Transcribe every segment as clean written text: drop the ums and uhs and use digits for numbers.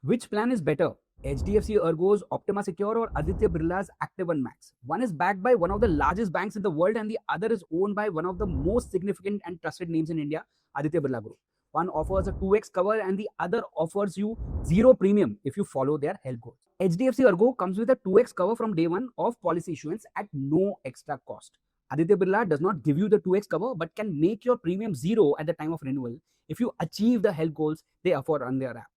Which plan is better? HDFC Ergo's Optima Secure or Aditya Birla's Active One Max? One is backed by one of the largest banks in the world and the other is owned by one of the most significant and trusted names in India, Aditya Birla Group. One offers a 2x cover and the other offers you zero premium if you follow their health goals. HDFC Ergo comes with a 2x cover from day one of policy issuance at no extra cost. Aditya Birla does not give you the 2x cover but can make your premium zero at the time of renewal if you achieve the health goals they offer on their app.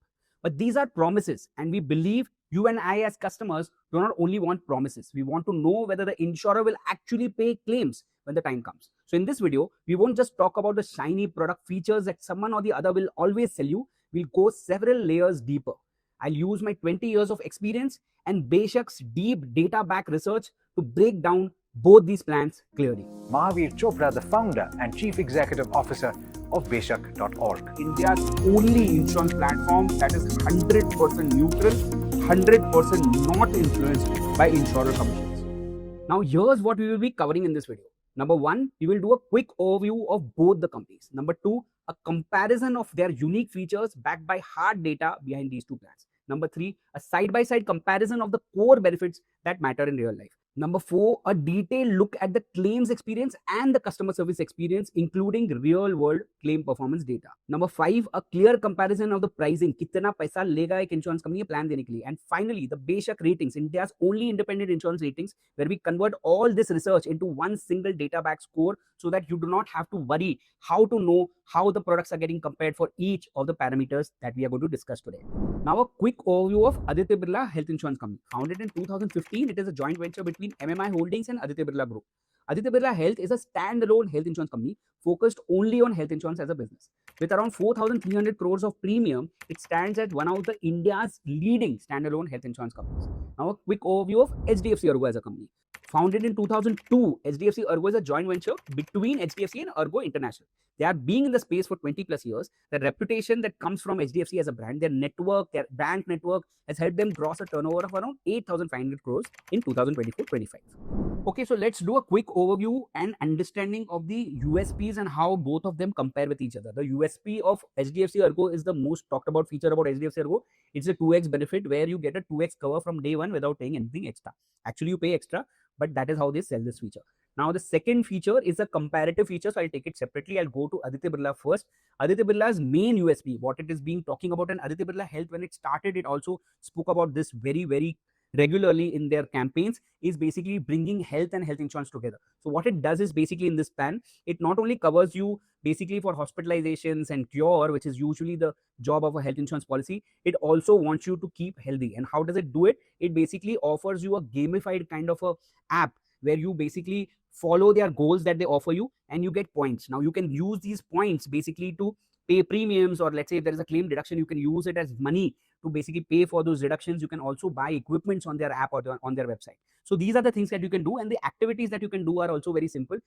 But these are promises, and we believe you and I, as customers, do not only want promises. We want to know whether the insurer will actually pay claims when the time comes. So, in this video, we won't just talk about the shiny product features that someone or the other will always sell you. We'll go several layers deeper. I'll use my 20 years of experience and Beshak's deep data back research to break down both these plans clearly. Mahavir Chopra, the founder and chief executive officer of Beshak.org. India's only insurance platform that is 100% neutral, 100% not influenced by insurer commissions. Now, here's what we will be covering in this video. Number one, we will do a quick overview of both the companies. Number two, a comparison of their unique features backed by hard data behind these two plans. Number three, a side-by-side comparison of the core benefits that matter in real life. Number four, a detailed look at the claims experience and the customer service experience, including real-world claim performance data. Number five, a clear comparison of the pricing. कितना पैसा लेगा एक insurance company plan देने के लिए. And finally, the Beshak ratings, India's only independent insurance ratings, where we convert all this research into one single data back score so that you do not have to worry how to know how the products are getting compared for each of the parameters that we are going to discuss today. Now, a quick overview of Aditya Birla Health Insurance Company. Founded in 2015, it is a joint venture between MMI Holdings and Aditya Birla Group. Aditya Birla Health is a standalone health insurance company focused only on health insurance as a business. With around 4,300 crores of premium, it stands as one of the India's leading standalone health insurance companies. Now, a quick overview of HDFC Ergo as a company. Founded in 2002, HDFC Ergo is a joint venture between HDFC and Ergo International. They are being in the space for 20 plus years. The reputation that comes from HDFC as a brand, their network, their bank network has helped them gross a turnover of around 8,500 crores in 2024-25. Okay, so let's do a quick overview and understanding of the USPs and how both of them compare with each other. The USP of HDFC Ergo is the most talked about feature about HDFC Ergo. It's a 2x benefit where you get a 2x cover from day one without paying anything extra. Actually, you pay extra, but that is how they sell this feature. Now, the second feature is a comparative feature, so I'll take it separately. I'll go to Aditya Birla first. Aditya Birla's main USP, what it is being talking about, and Aditya Birla Health, when it started, it also spoke about this very, very regularly in their campaigns, is basically bringing health and health insurance together. So what it does is basically in this plan, it not only covers you basically for hospitalizations and cure, which is usually the job of a health insurance policy, it also wants you to keep healthy. And how does it do it? It basically offers you a gamified kind of a app where you basically follow their goals that they offer you and you get points. Now you can use these points basically to pay premiums, or let's say if there is a claim deduction, you can use it as money to basically pay for those deductions. You can also buy equipments on their app or on their website. So these are the things that you can do, and the activities that you can do are also very simple.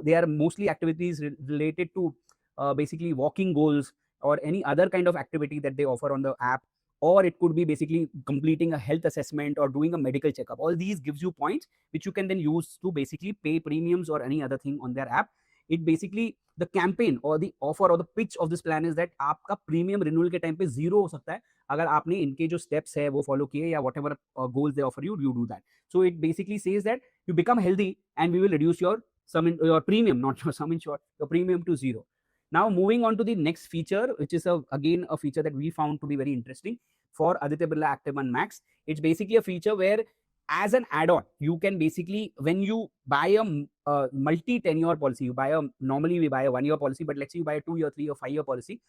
They are mostly activities related to basically walking goals or any other kind of activity that they offer on the app, or it could be basically completing a health assessment or doing a medical checkup. All these gives you points which you can then use to basically pay premiums or any other thing on their app. It basically, the campaign or the offer or the pitch of this plan is that आपका premium renewal के time पे zero हो सकता है अगर आपने इनके जो steps है वो follow किए, या whatever goals they offer you, you do that. So it basically says that you become healthy and we will reduce your premium, not your sum insured, your premium to zero. Now, moving on to the next feature, which is again a feature that we found to be very interesting for Aditya Birla Active One Max. It's basically a feature where, as an add-on, you can basically, when you buy a multi-tenure policy, normally we buy a 1 year policy, but let's say you buy a 2 year, 3 or 5 year policy,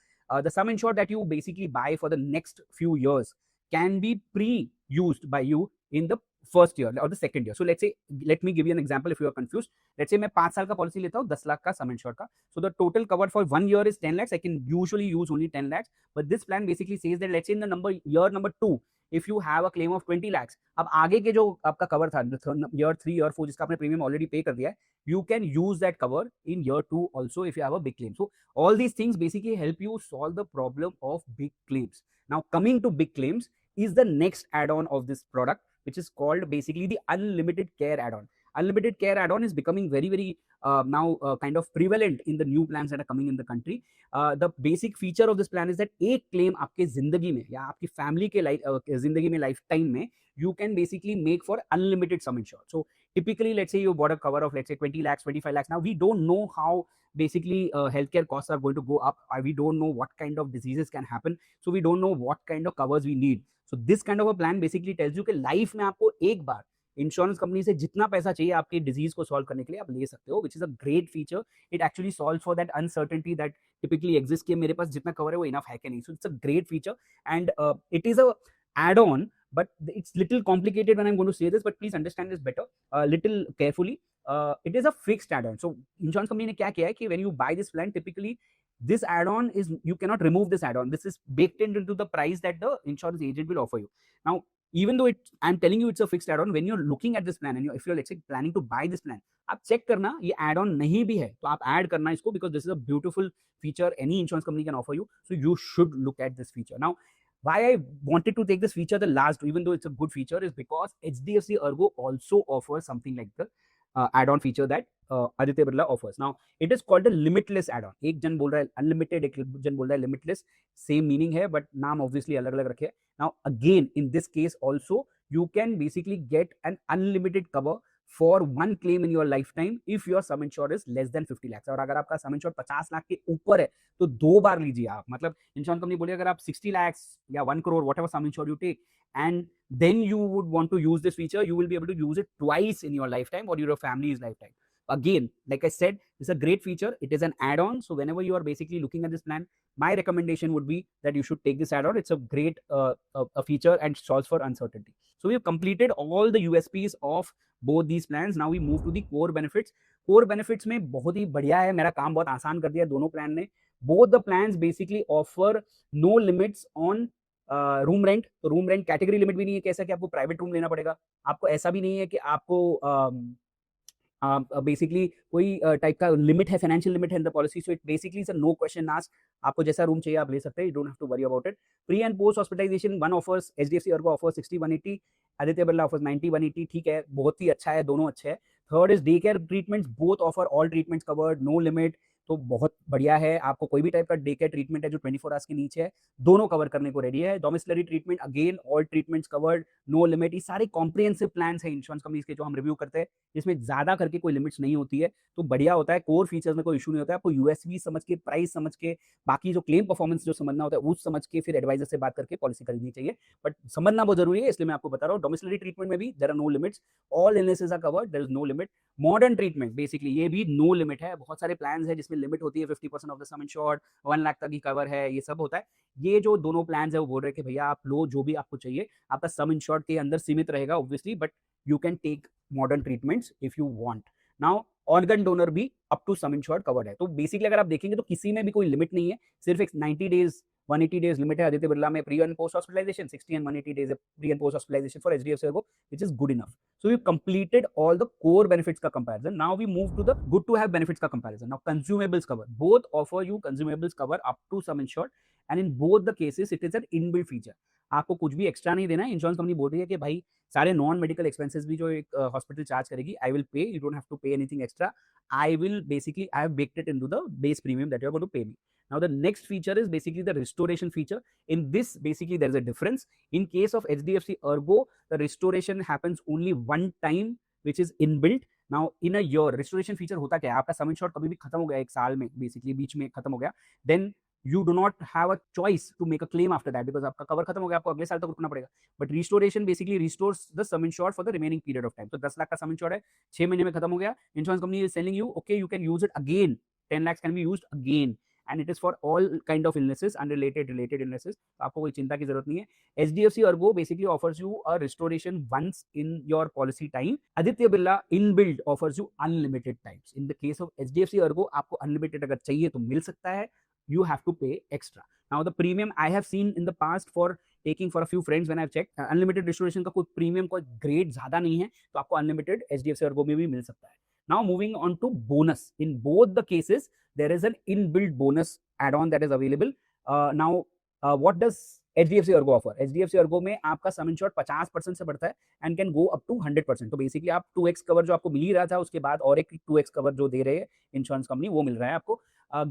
the sum insured that you basically buy for the next few years can be pre-used by you in the first year or the second year. So let's say, let me give you an example if you are confused. Let's say मैं 5 साल का policy लेता हूँ 10 लाख का सम insured का. So the total covered for 1 year is 10 lakhs. I can usually use only 10 lakhs, but this plan basically says that let's say in the year number 2, if you have a claim of 20 lakhs, अब आगे के जो आपका cover था year 3 year 4 जिसका आपने premium already पे कर दिया है, you can use that cover in year 2 also if you have a big claim. So all these things basically help you solve the problem of big claims. Now, coming to big claims is the next add-on of this product, which is called basically the unlimited care add-on. Unlimited care add-on is becoming very now kind of prevalent in the new plans that are coming in the country. The basic feature of this plan is that एक claim आपके जिंदगी में या आपकी family के जिंदगी में lifetime में you can basically make for unlimited sum insured. So typically, let's say you bought a cover of let's say 20 lakhs, 25 lakhs. Now we don't know how basically healthcare costs are going to go up. We don't know what kind of diseases can happen. So we don't know what kind of covers we need. So this kind of a plan basically tells you कि life में आपको एक बार insurance company से जितना पैसा चाहिए आपके disease को सॉल्व करने के लिए आप ले सकते हो, which is a great feature. It actually solve for that uncertainty that typically exist कि मेरे पास जितना कवर है वो इनफ है कि नहीं. So it's a great feature and it is a add on, but it's little complicated when I'm going to say this, but please understand this better little carefully. It is a fixed add-on. So insurance company ने क्या किया है कि when you buy this plan, typically this add-on is, you cannot remove this add-on. This is baked into the price that the insurance agent will offer you. Now even though I'm telling you it's a fixed add-on, when you're looking at this plan and if you're let's say planning to buy this plan, आप check करना ये add-on नहीं भी है तो आप add करना इसको, because this is a beautiful feature any insurance company can offer you. So you should look at this feature. Now why I wanted to take this feature the last, even though it's a good feature, is because HDFC Ergo also offers something like the add-on feature that Aditya Birla offers. Now it is called a limitless add-on. एक जन बोल रहा है unlimited, एक जन बोल रहा है limitless, same meaning है but नाम obviously अलग अलग रखे. Now again in this case also you can basically get an unlimited cover for one claim in your lifetime if your sum insured is less than 50 lakhs. और अगर आपका sum insured 50 lakh के ऊपर है तो 2 बार लीजिए आप. मतलब इंश्योरेंस कंपनी बोलिए अगर आप 60 lakhs या 1 crore whatever sum insured you take and then you would want to use this feature, you will be able to use it twice in your lifetime or your family's lifetime. Again, like I said, it's a great feature. It is an add-on. So whenever you are basically looking at this plan, my recommendation would be that you should take this add-on. It's a great a feature and solves for uncertainty. So we have completed all the USPs of both these plans. Now we move to the core benefits. Core benefits में बहुत ही बढ़िया है, मेरा काम बहुत आसान कर दिया दोनों प्लान ने. Both the plans basically offer no limits on room rent. तो रूम रेंट कैटेगरी लिमिट भी नहीं है कि ऐसा कि आपको प्राइवेट रूम लेना पड़ेगा. आपको ऐसा भी नहीं है कि आपको बेसिकली कोई टाइप का लिमिट है, फाइनेंशियल लिमिट है in the policy. So it basically is a no question ask. आपको जैसा रूम चाहिए आप ले सकते हैं. You don't have to worry about it. Pre and post hospitalisation one offers, HDFC Ergo offers 60-180, Aditya Birla offers 90-180. ठीक है, बहुत ही अच्छा है, दोनों अच्छे हैं. Third is day care treatments, both offer all treatments covered, no limit. तो बहुत बढ़िया है. आपको कोई भी टाइप का डे केयर ट्रीटमेंट है जो 24 आवर्स के नीचे है, दोनों कवर करने को रेडी है. Domiciliary treatment again all treatments covered, no limit. ये सारे कॉम्प्रिहेंसिव प्लान्स हैं इंश्योरेंस कंपनीज के जो हम रिव्यू करते हैं, जिसमें ज्यादा करके कोई लिमिट्स नहीं होती है. तो बढ़िया होता है. कोर फीचर्स में कोई इशू नहीं होता है. आपको यूएसपी समझ के, प्राइस समझ के, बाकी जो क्लेम परफॉर्मेंस जो समझना होता है वो समझ के फिर एडवाइजर से बात करके पॉलिसी खरीदनी चाहिए. बट समझना बहुत जरूरी है, इसलिए मैं आपको बता रहा हूँ. डोमिसिलरी ट्रीटमेंट में भी there are no limits, all illnesses are covered, there is no limit. Modern treatment basically ये भी नो लिमिट है. बहुत सारे प्लान्स हैं जिसमें लिमिट होती है 50% of the some insured, 1 lakh तक की कवर है, ये सब होता है. ये जो दोनों प्लान्स है वो बोल रहे हैं कि भैया आप लो जो भी आपको चाहिए, आपका सम इंश्योर्ड के अंदर सीमित रहेगा obviously, but you can take modern treatments if you want. Now organ donor भी up to sum insured covered है. तो बेसिकली अगर आप देखेंगे तो किसी में भी कोई लिमिट नहीं है, सिर्फ एक 90 डेज 180 डेज लिमिट है. आदित्य बिरला में pre and post hospitalisation 60 and 180 days pre and post hospitalisation for HDFC Ergo, which is good enough. So we've completed all the core benefits का comparison. Now we move to the good to have benefits का comparison. Now consumables cover, both offer you consumables cover up to sum insured, and in both the cases it is an inbuilt feature. आपको कुछ भी extra नहीं देना है. Insurance company बोल रही है कि भाई सारे नॉन मेडिकल एक्सपेंसेस भी जो एक हॉस्पिटल चार्ज करेगी, I will pay, you don't have to pay anything extra. I will basically, I have baked it into the base premium that you are going to pay me. Now the next feature is basically the restoration feature. In this basically there is a difference. In case of HDFC Ergo, the restoration happens only one time, which is inbuilt. Now in a year restoration feature होता क्या है, आपका सम insured कभी भी खत्म हो गया एक साल में, बेसिकली बीच में खत्म हो गया, then you do not have a choice to make a claim after that because आपका कवर खत्म हो गया, आपको अगले साल तक रुकना पड़ेगा. But restoration basically restores the sum insured for the remaining period of time. तो 10 लाख का सम इंश्योर्ड है, 6 महीने में खत्म हो गया, insurance company is telling you okay you can use it again, 10 lakhs can be used again, and it is for all kind of illnesses, unrelated, related illnesses. आपको कोई चिंता की जरूरत नहीं है. HDFC Ergo basically offers you a restoration once in your policy time. Aditya Birla inbuilt offers you unlimited times. In the case of HDFC Ergo, आपको unlimited अगर चाहिए तो मिल सकता है. You have to pay extra. Now the premium I have seen in the past for taking for a few friends when I've checked, unlimited restoration का कोई premium कोई grade ज़्यादा नहीं है, तो आपको unlimited HDFC Ergo में भी मिल सकता है. Now moving on to bonus. In both the cases, there is an inbuilt bonus add-on that is available. Now, what does HDFC Ergo offer, HDFC Ergo में आपका सम इंश्योर्ड 50% से बढ़ता है and can go up to 100%। तो basically आप 2x cover जो आपको मिल ही रहा था उसके बाद और एक 2x कवर जो दे रहे हैं इंश्योरेंस कंपनी वो मिल रहा है आपको।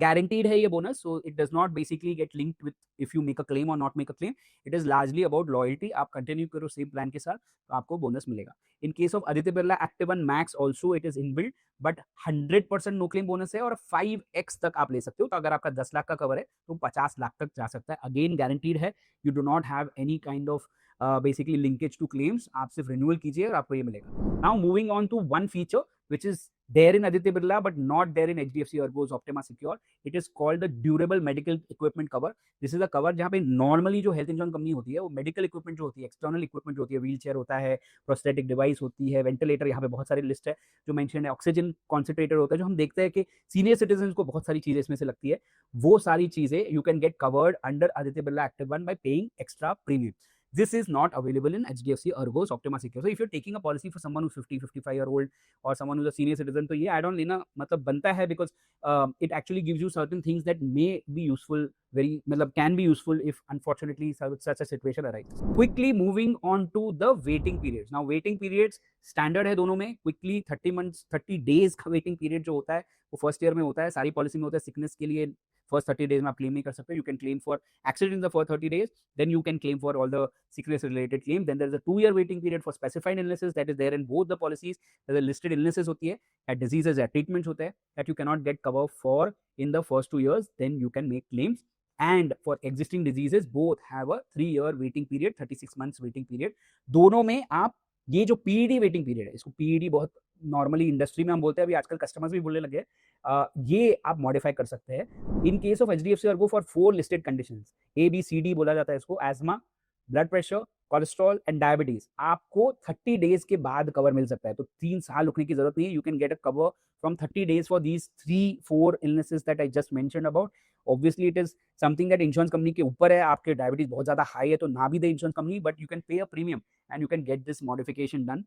Guaranteed है ये bonus, so it does not basically get linked with if you make a claim or not make a claim. It is largely about loyalty. आप कंटिन्यू करो सेम प्लान के साथ तो आपको बोनस मिलेगा। In case of Aditya Birla active one max also it is inbuilt, but 100% no claim bonus है और 5x तक आप ले सकते हो। तो अगर आपका 10 लाख का कवर है तो 50 लाख तक जा सकता है। अगेन गारंटीड है, you do not have any kind of basically linkage to claims. आप सिर्फ रिन्यूअल कीजिए और आपको ये मिलेगा। Now moving on to one feature which is there in Aditya Birla but not there in HDFC Ergo's Optima Secure. It is called the Durable Medical Equipment Cover. This is a cover जहाँ पे normally जो health insurance company होती है वो medical equipment जो होती है, external equipment जो होती है, व्हील चेयर होता है, प्रोस्थेटिक डिवाइस होती है, वेंटिलेटर, यहाँ पे बहुत सारी लिस्ट है जो मेंशन है, ऑक्सीजन कॉन्सेंट्रेटर होता है, जो हम देखते हैं कि सीनियर सिटीजन को बहुत सारी चीजें इसमें से लगती है। वो सारी चीजें you can get covered under Aditya Birla active one by paying extra premium. This is not available in HDFC Ergo's Optima Secure. So if you're taking a policy for someone who's 50, 55-year-old or someone who's a senior citizen, तो ये add-on लेना मतलब बनता है because it actually gives you certain things that may be useful, मतलब can be useful if unfortunately such a situation arises. Quickly moving on to the waiting periods. Now waiting periods standard है दोनों में. Quickly 30 days का waiting period जो होता है वो first year में होता है, सारी पॉलिसी में होता है. सिकनेस के लिए फर्स्ट 30 days में आप क्लेम नहीं कर सकते. You can claim for accident in the first 30 days, then you can claim for all the sickness related claim. Then there is a 2-year waiting period for specified illnesses that is there in both the policies. There are listed illnesses होती है, या diseases या treatments होते हैं that you cannot get cover for in the first 2 years. Then you can make claims. And for existing diseases both have a 3-year waiting period, 36 months waiting period. दोनों में आप ये जो PED waiting period है, इसको PED बहुत normally industry में हम बोलते हैं, अभी आजकल कस्टमर्स भी बोलने लगे, ये आप मॉडिफाई कर सकते हैं इन case of HDFC Ergo for 4 listed conditions. ABCD बोला जाता है इसको, ESMA, blood pressure, cholesterol and diabetes. आपको 30 डेज के बाद कवर मिल सकता है, तो 3 साल रुकने की जरूरत नहीं है. You can get a cover from 30 days for these 3-4 illnesses that I just mentioned about. Obviously it is something that insurance company के ऊपर है. आपके डायबिटीज बहुत ज्यादा हाई है तो ना भी दे insurance company, but you can pay a premium and you can get this modification done.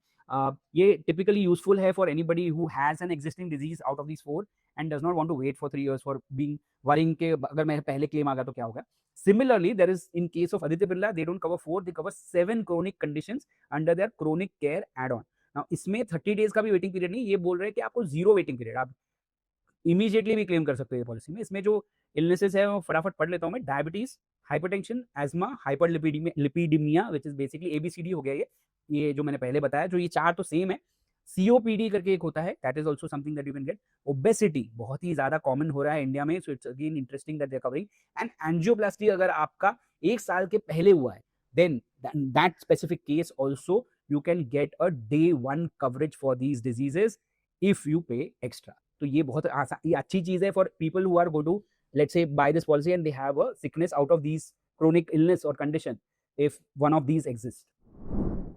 ये टिपिकली यूजफुल है for anybody who has an existing disease out of these 4 and does not want to wait for 3 years for being worrying के अगर मैं पहले claim आ गया तो क्या होगा. Similarly, there is in case of Aditya Birla, they don't cover 4, they cover 7 chronic conditions under their chronic care add-on. Now, इसमें 30 days का भी वेटिंग पीरियड नहीं, ये बोल रहे हैं कि आपको 0 वेटिंग पीरियड, आप इमीडिएटली भी क्लेम कर सकते हो ये पॉलिसी में. इसमें जो इलनेसेस है वो फटाफट पढ़ लेता हूँ मैं. Diabetes, hypertension, ESMA, hyperlipidaemia which is basically ABCD हो गया. ये जो मैंने पहले बताया, जो ये 4 तो सेम है. COPD करके एक होता है, that is also something that you can get. Obesity बहुत ही ज्यादा कॉमन हो रहा है इंडिया में, so it's again interesting that they are covering. And angioplasty अगर आपका 1 साल के पहले हुआ है, then that specific case also you can get a day 1 coverage for these diseases if you pay extra. तो ये बहुत ये अच्छी चीज है for people who are go to let's say buy this policy and they have a sickness out of these chronic illness or condition if one of these exists.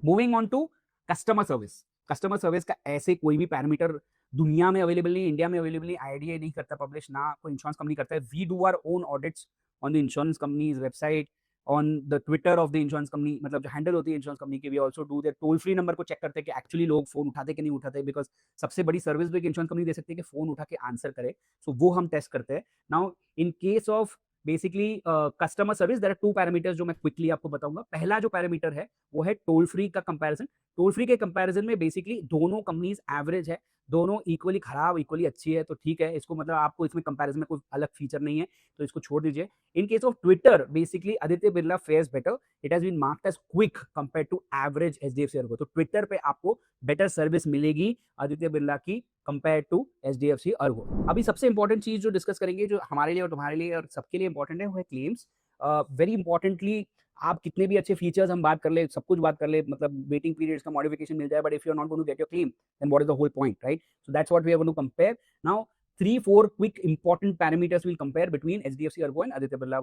Moving on to customer service. Customer service का ऐसे कोई भी parameter दुनिया में available नहीं, India में available नहीं. IRDAI नहीं करता पब्लिश, ना कोई इंश्योरेंस कंपनी करता है. We do our own audits on the insurance companies website, on the Twitter of the insurance company, मतलब जो हैंडल होती है इंश्योरेंस कंपनी की. We also do their toll free number को चेक करते हैं कि एक्चुअली लोग फोन उठाते कि नहीं उठाते, बिकॉज सबसे बड़ी सर्विस भी एक इंश्योरेंस कंपनी दे सकती है कि फोन उठा के आंसर करे. सो वो हम टेस्ट करते हैं. Now in case of basically customer service there are 2 parameters जो मैं क्विकली आपको बताऊंगा. पहला जो पैरामीटर है वो है टोल फ्री का कंपैरिजन. टोल फ्री के कंपैरिजन में बेसिकली दोनों कंपनीज एवरेज है, दोनों इक्वली खराब इक्वली अच्छी है, तो ठीक है. इसको मतलब आपको इसमें कंपैरिजन में कोई अलग फीचर नहीं है, तो इसको छोड़ दीजिए. In case of Twitter basically Aditya Birla fares better. It has been marked as quick compare to average HDFC Ergo. तो ट्विटर पे आपको बेटर सर्विस मिलेगी आदित्य बिरला की कंपेयर टू HDFC Ergo. अभी सबसे इंपॉर्टेंट चीज जो डिस्कस करेंगे, जो हमारे लिए और तुम्हारे लिए और सबके लिए इंपॉर्टेंट है, वो है क्लेम्स. वेरी इंपॉर्टेंटली, आप कितने भी अच्छे फीचर्स हम बात कर ले, सब कुछ बात कर ले, मतलब वेटिंग पीरियड्स का मॉडिफिकेशन मिल जाए, but if you are not going to get your claim then what is the whole point, right? So that's what we are going to compare now. 3-4 quick important parameters we'll compare between HDFC Ergo and Aditya Birla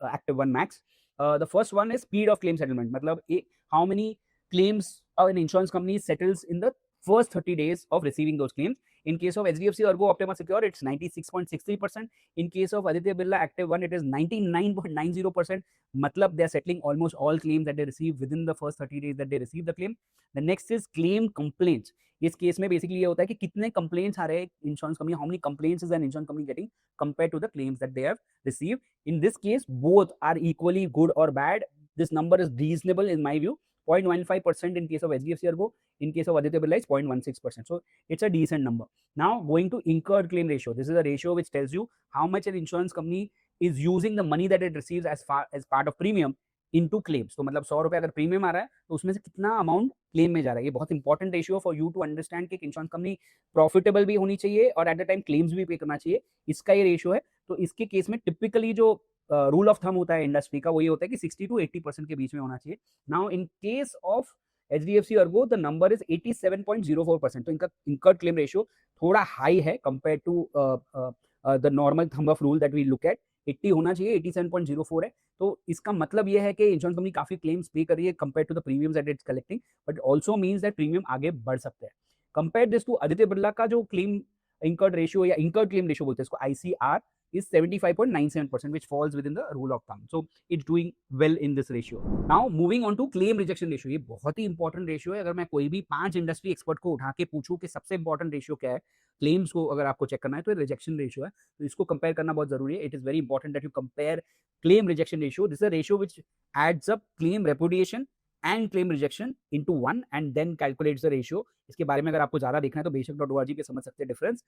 Active One Max. The first one is speed of claim settlement. मतलब how many claims an insurance company settles in the first 30 days of receiving those claims. In case of HDFC Ergo Optima Secure, it's 96.63%. In case of Aditya Birla Active One, it is 99.90%. Matlab, they are settling almost all claims that they receive within the first 30 days that they receive the claim. The next is claim complaints. इस केस में basically ये होता है कि कितने complaints आ रहे हैं insurance company, how many complaints is an insurance company getting compare to the claims that they have received. In this case both are equally good और bad. This number is reasonable in my view. 0.15% in case of HDFC Ergo. In case of Aditya Birla, it's 0.16%. So it's a decent number. Now going to incurred claim ratio. This is a ratio which tells you how much an insurance company is using the money that it receives as part of premium into claims. तो मतलब 100 रुपये अगर premium आ रहा है तो उसमें से कितना अमाउंट क्लेम में जा रहा है. ये बहुत important ratio for you to understand कि इंश्योरेंस कंपनी प्रॉफिटेबल भी होनी चाहिए और एट द टाइम क्लेम्स भी पे करना चाहिए. इसका ये रेशियो है. तो इसके केस में टिपिकली जो रूल ऑफ थंब होता है इंडस्ट्री का वो ये होता है कि 60 to 80% के बीच में होना चाहिए. Now in case of HDFC Ergo the number is 87.04%. तो इनका incurred claim रेशियो थोड़ा हाई है compare to the normal thumb of rule that we look at. 80 होना चाहिए, 87.04 है. तो इसका मतलब ये है कि इंश्योरेंस कंपनी काफी क्लेम्स पे कर रही है compare to the premiums that it's collecting, but also means that premium आगे बढ़ सकते हैं. Compare this to Aditya Birla का जो क्लेम incurred ratio या incurred claim ratio बोलते हैं इसको, ICR is 75.97%, which falls within the rule of thumb. So it's doing well in this ratio. Now moving on to claim rejection ratio. ये बहुत ही important ratio है. अगर मैं कोई भी 5 इंडस्ट्री एक्सपर्ट को उठा के पूछूं कि सबसे इंपॉर्टेंट रेशियो क्या है क्लेम्स को अगर आपको चेक करना है तो रिजेक्शन रेशियो है. तो इसको कंपेयर करना बहुत जरूरी है. It is very important that you compare claim rejection ratio. This is a ratio which adds up claim repudiation and claim rejection into one and then calculates the ratio. इसके बारे में अगर आपको ज़्यादा देखना है तो बेशक.org पे समझ सकते हैं difference.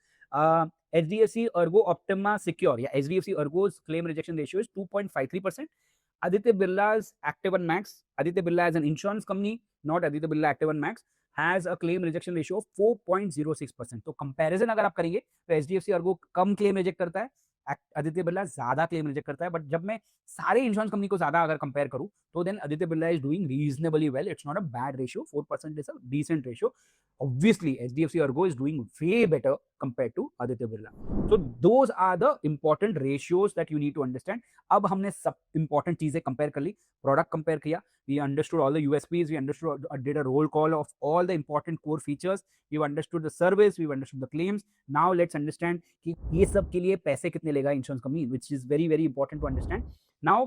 HDFC Ergo Optima Secure या HDFC Ergo's claim rejection ratio is 2.53%. Aditya Birla's Active One Max, Aditya Birla as an insurance company, not Aditya Birla Active One Max, has a claim rejection ratio of 4.06%. तो comparison अगर आप करेंगे तो HDFC Ergo कम claim reject करता है, आदित्य बिरला ज्यादा claim reject करता है. बट जब मैं सारे इंश्योरेंस कंपनी को ज्यादा अगर कंपेयर करूं तो then Aditya Birla is doing reasonably well. It's not a bad ratio. 4% is a decent ratio. Obviously, HDFC Ergo is doing way better compared to Aditya Birla. So those are the important ratios that you need to understand. अब हमने सब important चीजें compare कर ली, product compare किया, we understood all the USPs, we understood, did a roll call of all the important core features, we understood the service, we understood the claims. Now let's understand कि ये सब के लिए पैसे कितने लेगा insurance company, which is very very important to understand. Now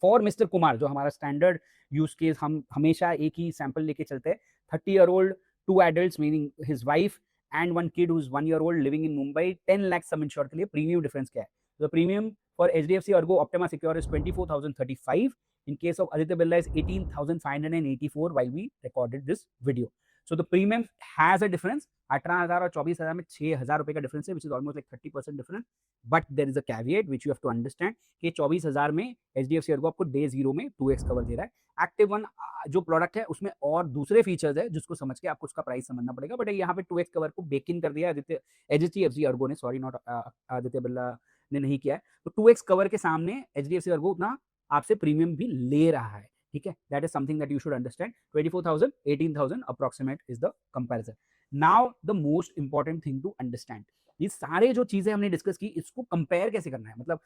for Mr. Kumar, जो हमारा standard use case हम हमेशा एक ही sample लेके चलते हैं, 30-year-old, 2 adults meaning his wife and 1 kid who's 1 year old living in Mumbai, 10 lakh sum insured के लिए premium difference क्या है? The premium for HDFC Ergo Optima Secure is 24,035. In case of Aditya Birla is 18,584 while we recorded this video. So the premium has a difference. 18,000 और 24,000 में 6,000 रुपए का difference है, which is almost like 30% difference. But there is a caveat which you have to understand कि 24,000 में HDFC Ergo आपको day 0 में 2x cover दे रहा है. Active One जो प्रोडक्ट है उसमें और दूसरे फीचर्स है जिसको समझ के आपको उसका प्राइस समझना पड़ेगा. बट यहाँ पे 2x कवर को बेक इन कर दिया HDFC Ergo ने, सॉरी नॉट आदित्य बिरला ने नहीं किया है. तो 2x कवर के सामने HDFC Ergo उतना आपसे प्रीमियम भी ले रहा है. ठीक है, that is something that you should understand. 24,000 18,000 approximate is the comparison. Now the most important thing to understand, ये सारे जो चीजें हमने डिस्कस की इसको कंपेयर कैसे करना है. मतलब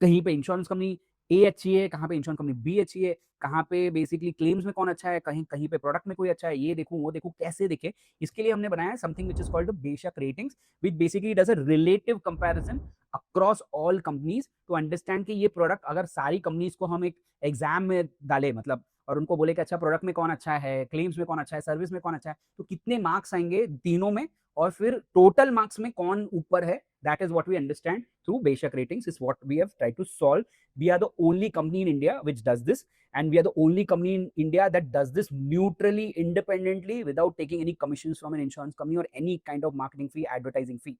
कहीं पे इंश्योरेंस कंपनी ए अच्छी है, कहाँ पे इंश्योरेंस कंपनी बी अच्छी है, कहाँ पे बेसिकली क्लेम्स में कौन अच्छा है, कहीं कहीं पे प्रोडक्ट में कोई अच्छा है, ये देखूं वो देखूं, कैसे देखे. इसके लिए हमने बनाया something which is called Beshak ratings, which basically does a relative comparison across all companies to understand कि ये प्रोडक्ट अगर सारी कंपनीज को हम एक एग्जाम में डाले मतलब और उनको बोले कि अच्छा प्रोडक्ट में कौन अच्छा है, क्लेम्स में कौन अच्छा है, सर्विस में कौन अच्छा है, तो कितने मार्क्स आएंगे तीनों में और फिर टोटल मार्क्स में कौन ऊपर है. That is what we understand through Beshak ratings, is what we have tried to solve. We are the only company in India which does this, and we are the only company in India that does this neutrally, independently, without taking any commissions from an insurance company or any kind of marketing fee, advertising fee.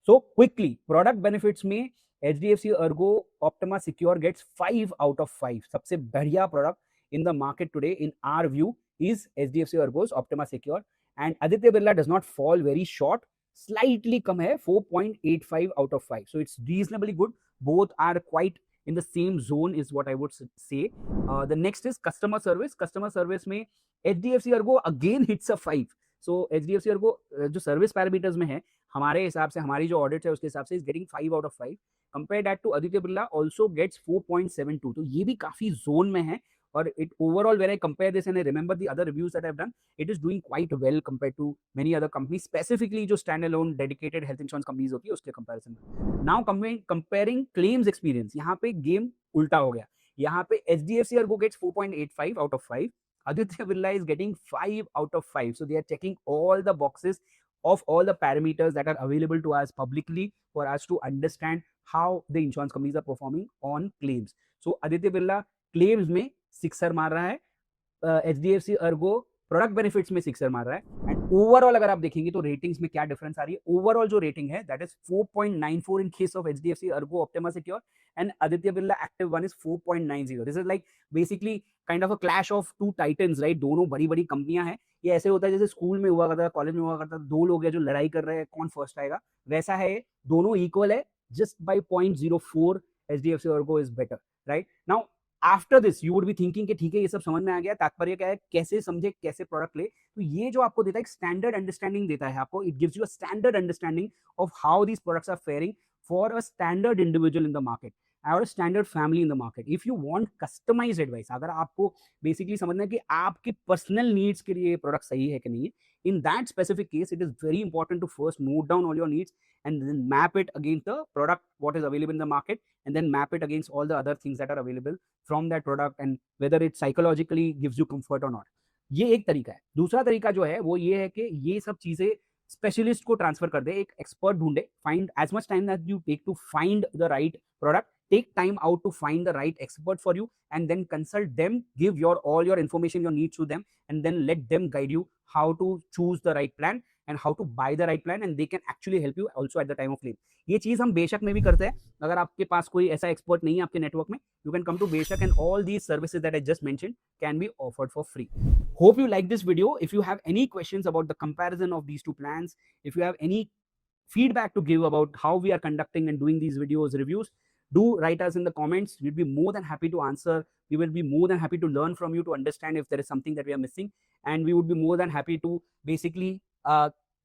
So quickly, product benefits में HDFC Ergo Optima Secure gets 5 out of 5. सबसे बढ़िया product in the market today, in our view, is HDFC Ergo's Optima Secure, and Aditya Birla does not fall very short. Slightly कम है, 4.85 out of 5. So it's reasonably good. Both are quite in the same zone is what I would say. The next is customer service. Customer service में HDFC Ergo again hits a 5. So HDFC Ergo जो service parameters में है हमारे हिसाब से, हमारी जो audit है उसके हिसाब से is getting 5 out of 5. Compare that to Aditya Birla also gets 4.72. तो ये भी काफी जोन में है or it overall, when I compare this and I remember the other reviews that I've done, it is doing quite well compared to many other companies, specifically जो standalone dedicated health insurance companies होती है उसके comparison में. Now comparing claims experience, यहाँ पे game उल्टा हो गया. यहाँ पे HDFC Ergo gets 4.85 out of 5. Aditya Birla is getting 5 out of 5. So they are checking all the boxes of all the parameters that are available to us publicly for us to understand how the insurance companies are performing on claims. So Aditya Birla claims में 6 मार रहा है, HDFC Ergo product benefits में 6 मार रहा है, and overall अगर आप देखेंगे तो रेटिंग्स में क्या डिफरेंस आ रही है. ओवरऑल जो रेटिंग है that is 4.94 in case of HDFC Ergo Optima Secure and Aditya Birla Active One is 4.90. This is like basically kind of a clash of two titans, right. दोनों बड़ी बड़ी कंपनियां हैं. ये ऐसे होता है जैसे स्कूल में हुआ करता था, कॉलेज में हुआ करता था, दो लोग हैं जो लड़ाई कर रहे हैं कौन फर्स्ट आएगा. वैसा है, दोनों इक्वल है, just by 0.04 HDFC Ergo is better, right. Now after this you would be thinking कि ठीक है ये सब समझ में आ गया, तात्पर्य क्या है, कैसे समझे, कैसे प्रोडक्ट ले. तो ये जो आपको देता है एक स्टैंडर्ड अंडरस्टैंडिंग देता है आपको. It gives you a standard understanding of how these products are faring for a standard individual in the market और standard family in the market. If you want customised advice, अगर आपको basically समझना है कि आपके पर्सनल नीड्स के लिए ये प्रोडक्ट सही है कि नहीं है, in that specific case it is very important to first note down all your needs and then map it against the product what is available in the market, and then map it against all the other things that are available from that product and whether it psychologically gives you comfort or not. ये एक तरीका है. दूसरा तरीका जो है वो ये है कि ये सब चीजें स्पेशलिस्ट को ट्रांसफर कर दे, एक एक्सपर्ट ढूंढे. Find as much time that you take to find the right product, take time out to find the right expert for you and then consult them, give all your information, your needs to them, and then let them guide you how to choose the right plan and how to buy the right plan, and they can actually help you also at the time of claim. ये चीज हम बेशक में भी करते हैं. अगर आपके पास कोई ऐसा एक्सपर्ट नहीं है आपके नेटवर्क में, you can come to Beshak and all these services that I just mentioned can be offered for free. Hope you like this video. If you have any questions about the comparison of these two plans, if you have any feedback to give about how we are conducting and doing these videos, reviews, do write us in the comments. We'll be more than happy to answer. We will be more than happy to learn from you to understand if there is something that we are missing, and we would be more than happy to basically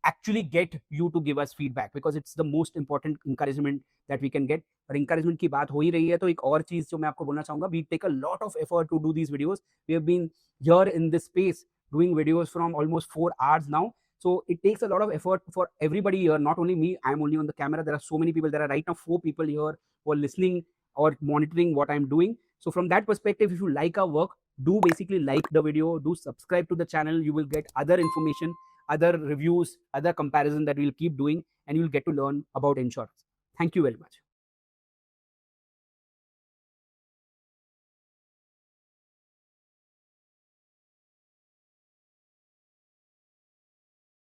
actually get you to give us feedback, because it's the most important encouragement that we can get. और encouragement की बात हो ही रही है तो एक और चीज जो मैं आपको बोलना चाहूंगा, we take a lot of effort to do these videos. We have been here in this space doing videos from almost 4 hours now. So it takes a lot of effort for everybody here, not only me. I'm only on the camera. There are so many people. There are right now 4 people here who are listening or monitoring what I'm doing. So from that perspective, if you like our work, do basically like the video, do subscribe to the channel. You will get other information, other reviews, other comparison that we'll keep doing, and you'll get to learn about insurance. Thank you very much.